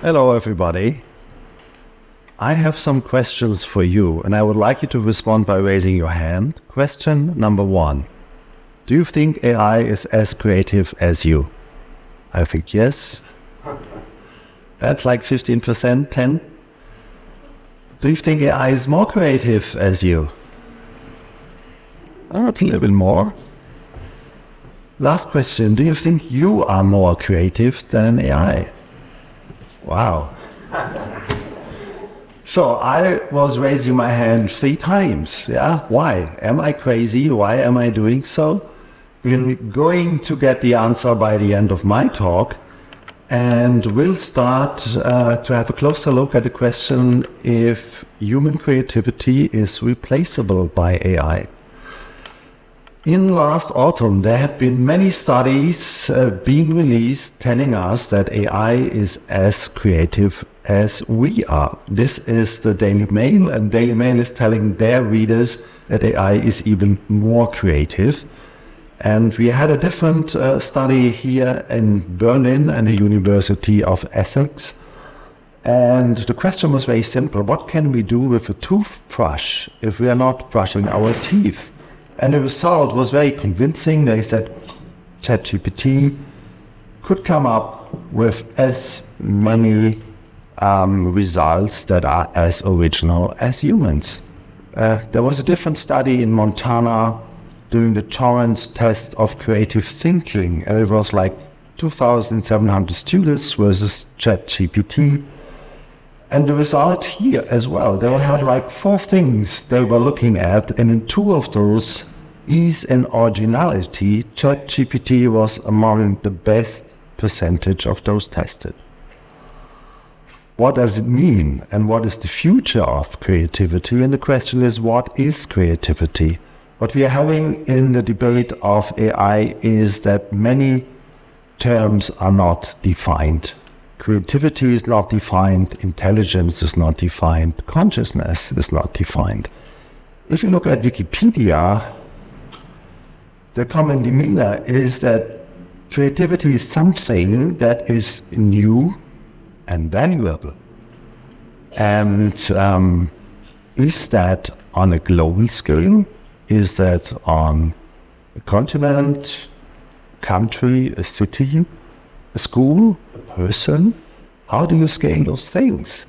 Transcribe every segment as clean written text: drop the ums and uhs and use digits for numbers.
Hello, everybody. I have some questions for you, and I would like you to respond by raising your hand. Question number 1. Do you think AI is as creative as you? I think yes. That's like 15%, 10. Do you think AI is more creative as you? Oh, it's a little bit more. Last question. Do you think you are more creative than an AI? Wow. So I was raising my hand 3 times. Yeah, why? Am I crazy? Why am I doing so? We're going to get the answer by the end of my talk, and we'll start to have a closer look at the question if human creativity is replaceable by AI. In last autumn, there have been many studies being released telling us that AI is as creative as we are. This is the Daily Mail, and Daily Mail is telling their readers that AI is even more creative. And we had a different study here in Berlin and the University of Essex. And the question was very simple. What can we do with a toothbrush if we are not brushing our teeth? And the result was very convincing. They said ChatGPT could come up with as many results that are as original as humans. There was a different study in Montana doing the Torrance test of creative thinking, and it was like 2,700 students versus ChatGPT. And the result here as well, they had like 4 things they were looking at, and in 2 of those, ease and originality, ChatGPT was among the best percentage of those tested. What does it mean, and what is the future of creativity? And the question is, what is creativity? What we are having in the debate of AI is that many terms are not defined. Creativity is not defined, intelligence is not defined, consciousness is not defined. If you look at Wikipedia, the common demeanor is that creativity is something that is new and valuable. And is that on a global scale? Is that on a continent, country, a city, a school, a person? How do you scale those things?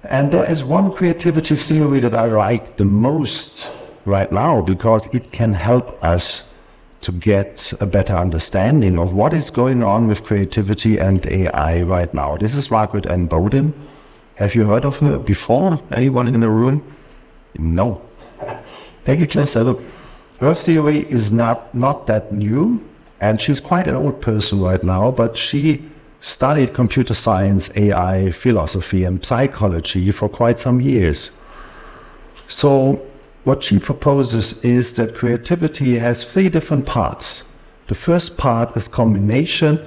And there is one creativity theory that I like the most right now because it can help us to get a better understanding of what is going on with creativity and AI right now. This is Margaret Ann Bowden. Have you heard of her before? Anyone in the room? No. Take a closer look. Her theory is not that new, and she's quite an old person right now, but she studied computer science, AI, philosophy, and psychology for quite some years. So what she proposes is that creativity has 3 different parts. The first part is combination,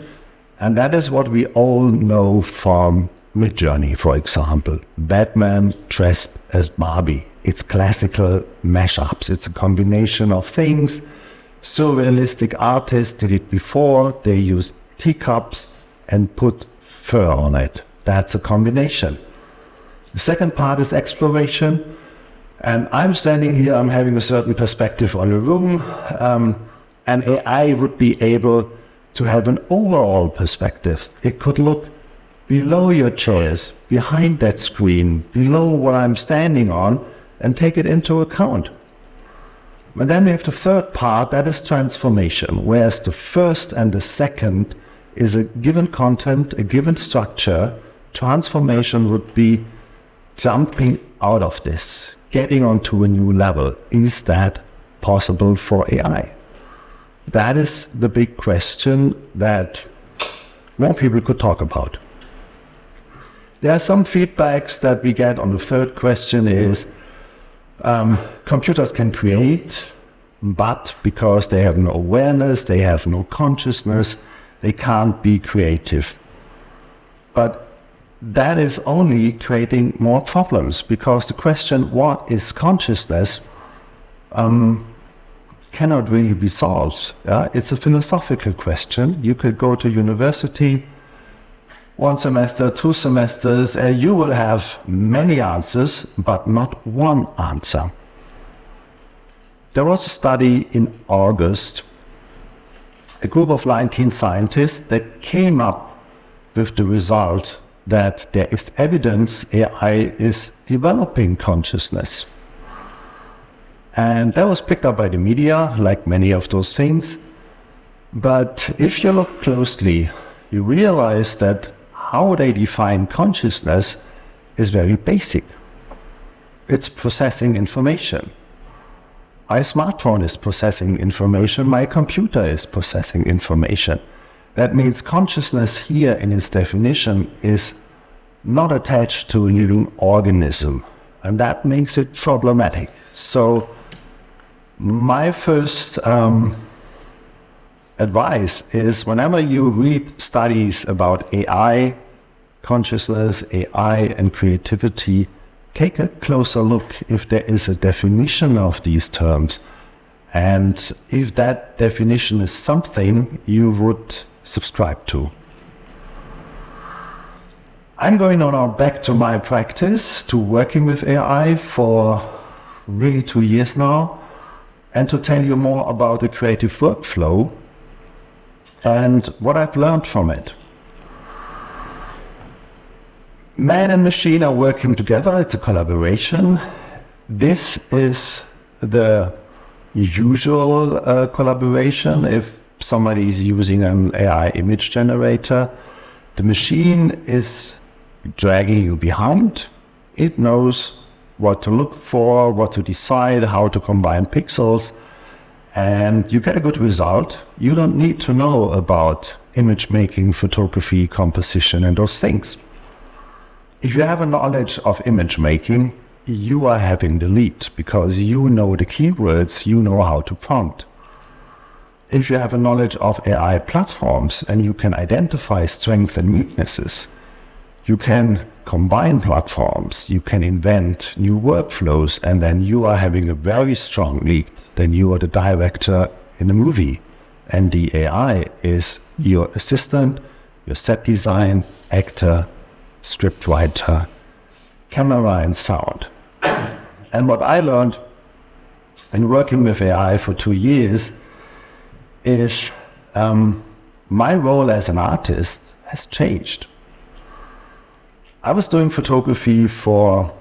and that is what we all know from Midjourney, for example. Batman dressed as Barbie. It's classical mashups. It's a combination of things. Surrealistic artists did it before. They used teacups and put fur on it. That's a combination. The second part is exploration. And I'm standing here, I'm having a certain perspective on the room, and AI would be able to have an overall perspective. It could look below your chairs, behind that screen, below what I'm standing on, and take it into account. But then we have the third part, that is transformation, whereas the first and the second is a given content, a given structure. Transformation would be jumping out of this, getting onto a new level. Is that possible for AI? That is the big question that more people could talk about. There are some feedbacks that we get on the third question is, computers can create, but because they have no awareness, they have no consciousness, they can't be creative. But that is only creating more problems, because the question, what is consciousness, cannot really be solved. It's a philosophical question. You could go to university. 1 semester, 2 semesters, you will have many answers, but not one answer. There was a study in August, a group of 19 scientists that came up with the result that there is evidence AI is developing consciousness. And that was picked up by the media, like many of those things. But if you look closely, you realize that how they define consciousness is very basic. It's processing information. My smartphone is processing information, my computer is processing information. That means consciousness here in its definition is not attached to a living organism, and that makes it problematic. So my first advice is, whenever you read studies about AI, consciousness, AI and creativity, take a closer look if there is a definition of these terms, and if that definition is something you would subscribe to. I'm going now back to my practice, to working with AI for really 2 years now, and to tell you more about the creative workflow and what I've learned from it. Man and machine are working together, it's a collaboration. This is the usual collaboration. If somebody is using an AI image generator, the machine is dragging you behind. It knows what to look for, what to decide, how to combine pixels, and you get a good result. You don't need to know about image making, photography, composition, and those things. If you have a knowledge of image making, you are having the lead, because you know the keywords, you know how to prompt. If you have a knowledge of AI platforms and you can identify strengths and weaknesses, you can combine platforms, you can invent new workflows, and then you are having a very strong lead. Then you are the director in a movie, and the AI is your assistant, your set design, actor, script writer, camera and sound. And what I learned in working with AI for 2 years is my role as an artist has changed. I was doing photography for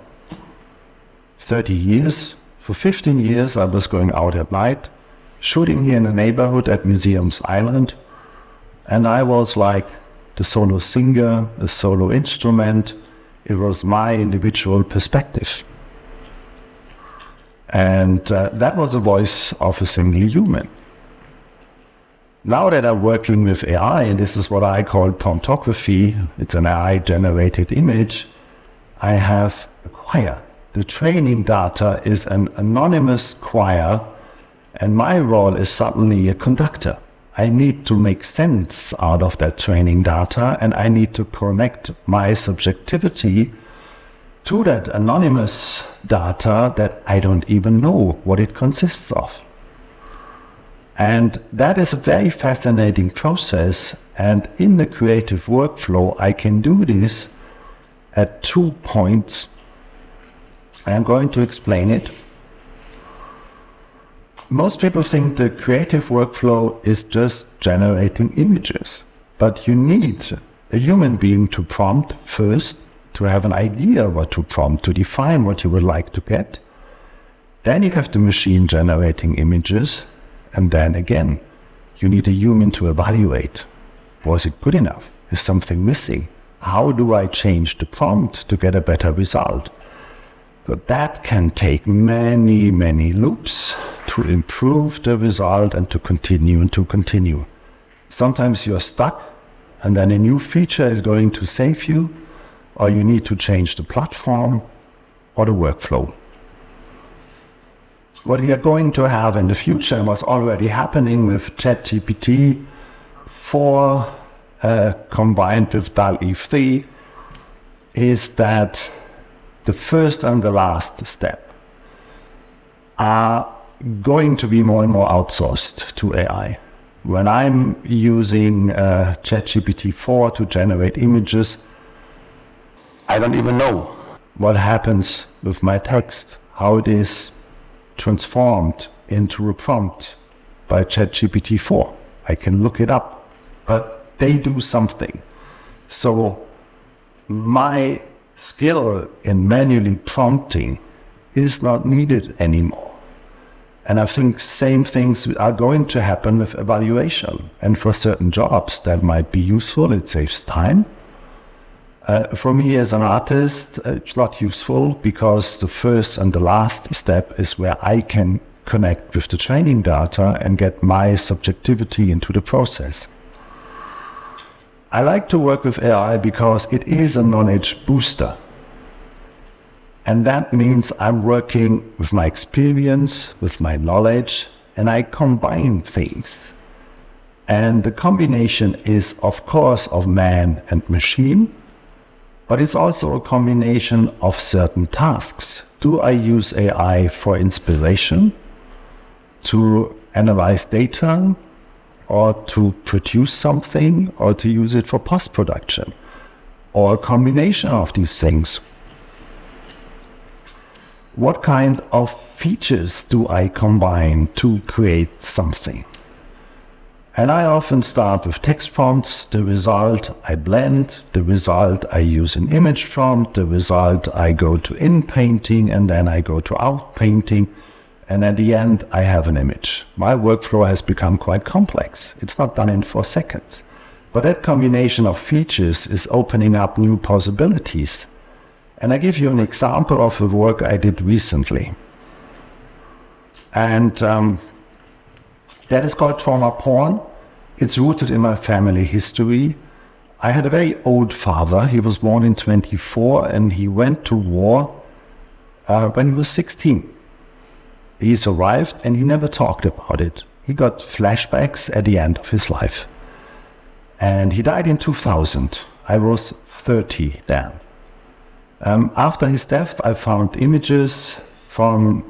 30 years. For 15 years I was going out at night, shooting here in the neighborhood at Museums Island, and I was like the solo singer, a solo instrument. It was my individual perspective. And that was the voice of a single human. Now that I'm working with AI, and this is what I call promptography, it's an AI-generated image, I have a choir. The training data is an anonymous choir, and my role is suddenly a conductor. I need to make sense out of that training data, and I need to connect my subjectivity to that anonymous data that I don't even know what it consists of. And that is a very fascinating process, and in the creative workflow I can do this at 2 points. I'm going to explain it. Most people think the creative workflow is just generating images, but you need a human being to prompt first, to have an idea what to prompt, to define what you would like to get. Then you have the machine generating images, and then again, you need a human to evaluate. Was it good enough? Is something missing? How do I change the prompt to get a better result? But that can take many, many loops to improve the result and to continue and to continue. Sometimes you're stuck, and then a new feature is going to save you, or you need to change the platform or the workflow. What we are going to have in the future, and what's already happening with ChatGPT 4 combined with DALL-E 3, is that the first and the last step are going to be more and more outsourced to AI. when I'm using ChatGPT 4 to generate images, I don't even know what happens with my text, how it is transformed into a prompt by ChatGPT 4. I can look it up, but they do something. So my skill in manually prompting is not needed anymore. And I think same things are going to happen with evaluation. And for certain jobs that might be useful, it saves time. For me as an artist, it's not useful because the first and the last step is where I can connect with the training data and get my subjectivity into the process. I like to work with AI because it is a knowledge booster. And that means I'm working with my experience, with my knowledge, and I combine things. And the combination is, of course, of man and machine, but it's also a combination of certain tasks. Do I use AI for inspiration, to analyze data, or to produce something, or to use it for post-production, or a combination of these things? What kind of features do I combine to create something? And I often start with text prompts. The result I blend, the result I use an image prompt, the result I go to in painting, and then I go to out painting, and at the end I have an image. My workflow has become quite complex. It's not done in 4 seconds. But that combination of features is opening up new possibilities. And I give you an example of the work I did recently. And that is called trauma porn. It's rooted in my family history. I had a very old father. He was born in 1924 and he went to war when he was 16. He survived and he never talked about it. He got flashbacks at the end of his life. And he died in 2000. I was 30 then. After his death, I found images from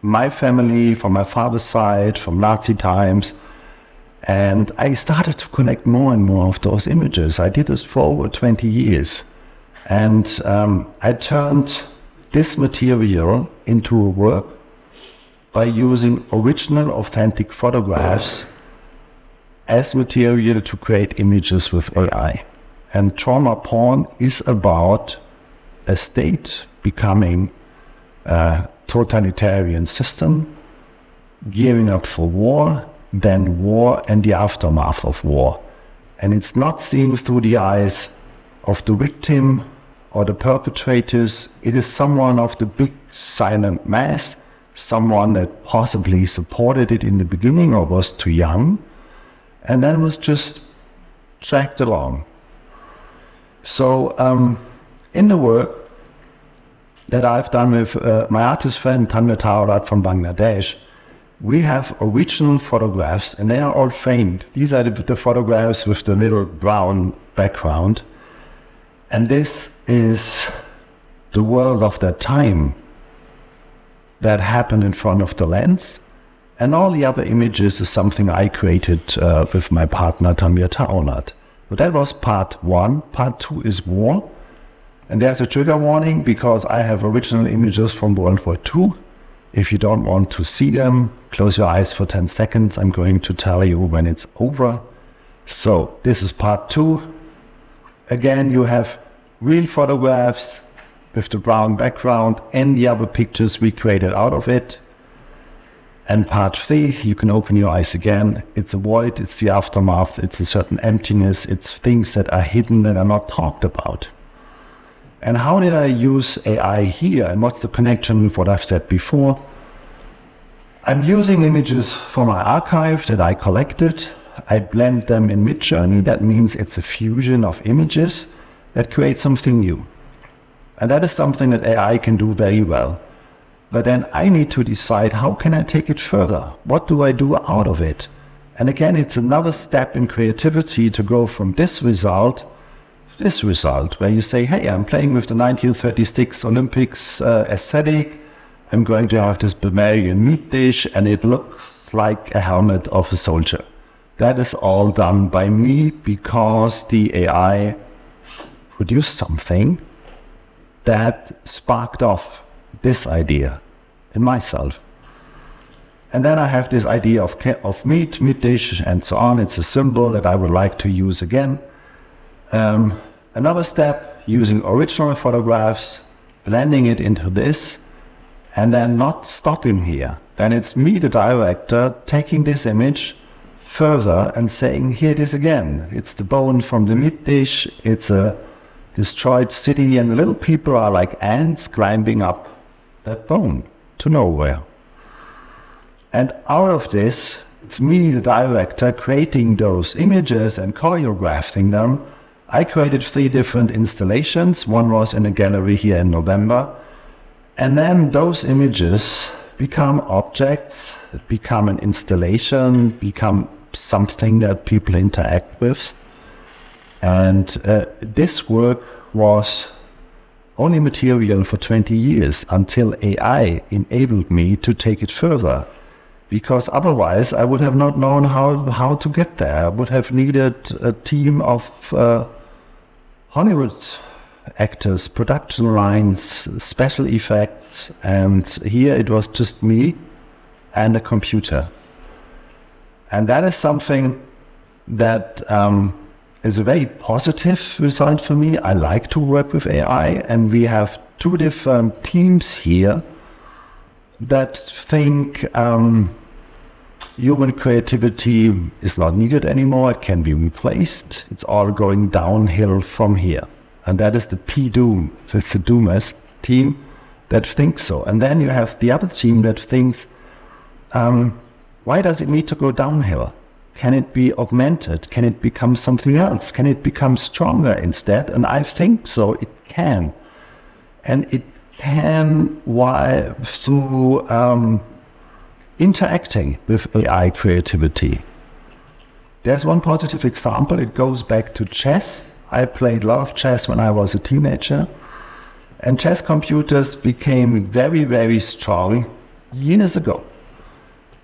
my family, from my father's side, from Nazi times, and I started to connect more and more of those images. I did this for over 20 years, and I turned this material into a work by using original, authentic photographs as material to create images with AI. And trauma porn is about a state becoming a totalitarian system, gearing up for war, then war and the aftermath of war. And it's not seen through the eyes of the victim or the perpetrators. It is someone of the big silent mass, someone that possibly supported it in the beginning or was too young, and then was just dragged along. So in the work that I've done with my artist friend Tanmir Taorat from Bangladesh, we have original photographs and they are all framed. These are the photographs with the little brown background. And this is the world of that time that happened in front of the lens. And all the other images is something I created with my partner Tanmir Taorat. So that was part 1. Part 2 is war. And there's a trigger warning because I have original images from World War II. If you don't want to see them, close your eyes for 10 seconds. I'm going to tell you when it's over. So this is part 2. Again, you have real photographs with the brown background and the other pictures we created out of it. And part 3, you can open your eyes again. It's a void, it's the aftermath, it's a certain emptiness, it's things that are hidden that are not talked about. And how did I use AI here, and what's the connection with what I've said before? I'm using images from my archive that I collected. I blend them in Midjourney. That means it's a fusion of images that creates something new. And that is something that AI can do very well. But then I need to decide, how can I take it further? What do I do out of it? And again, it's another step in creativity to go from this result, where you say, hey, I'm playing with the 1936 Olympics aesthetic. I'm going to have this Bavarian meat dish, and it looks like a helmet of a soldier. that is all done by me because the AI produced something that sparked off this idea in myself. And then I have this idea of meat dish, and so on. It's a symbol that I would like to use again. Another step, using original photographs, blending it into this, and then not stopping here. Then it's me, the director, taking this image further and saying, here it is again. It's the bone from the meat dish, it's a destroyed city, and the little people are like ants climbing up that bone to nowhere. And out of this, it's me, the director, creating those images and choreographing them. I created 3 different installations. One was in a gallery here in November. And then those images become objects, become an installation, become something that people interact with. And this work was only material for 20 years until AI enabled me to take it further. Because otherwise I would have not known how to get there. I would have needed a team of Hollywood actors, production lines, special effects, and here it was just me and a computer. And that is something that is a very positive result for me. I like to work with AI, and we have 2 different teams here that think human creativity is not needed anymore, it can be replaced, it's all going downhill from here. And that is the P-Doom, it's the Doomers team that thinks so. And then you have the other team that thinks, why does it need to go downhill? Can it be augmented? Can it become something else? Can it become stronger instead? And I think so, it can. And it can through interacting with AI creativity. There's one positive example. It goes back to chess. I played a lot of chess when I was a teenager, and chess computers became very, very strong years ago.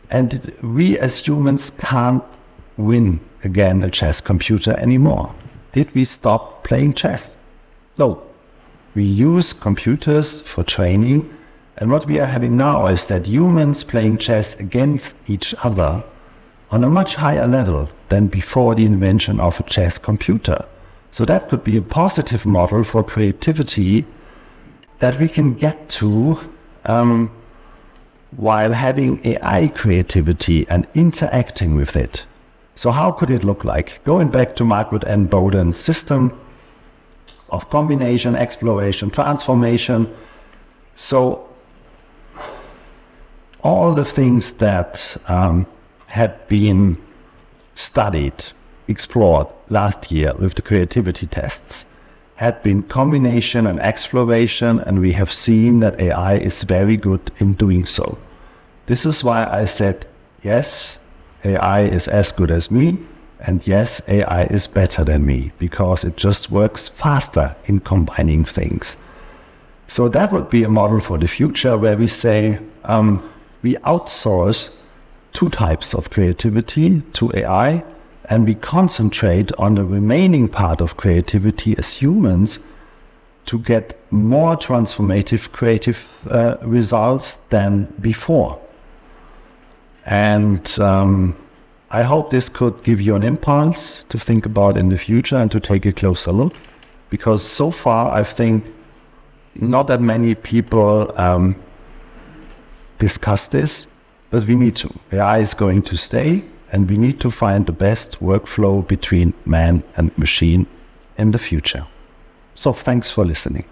And we as humans can't win again a chess computer anymore. Did we stop playing chess? No. We use computers for training. And what we are having now is that humans playing chess against each other on a much higher level than before the invention of a chess computer. So that could be a positive model for creativity that we can get to while having AI creativity and interacting with it. So how could it look like? Going back to Margaret N. Bowden's system of combination, exploration, transformation. So all the things that had been studied, explored last year with the creativity tests had been combination and exploration, and we have seen that AI is very good in doing so. This is why I said, yes, AI is as good as me, and yes, AI is better than me, because it just works faster in combining things. So that would be a model for the future where we say, we outsource 2 types of creativity to AI, and we concentrate on the remaining part of creativity as humans to get more transformative creative results than before. And I hope this could give you an impulse to think about in the future and to take a closer look, because so far I think not that many people discuss this, but we need to. AI is going to stay, and we need to find the best workflow between man and machine in the future. So thanks for listening.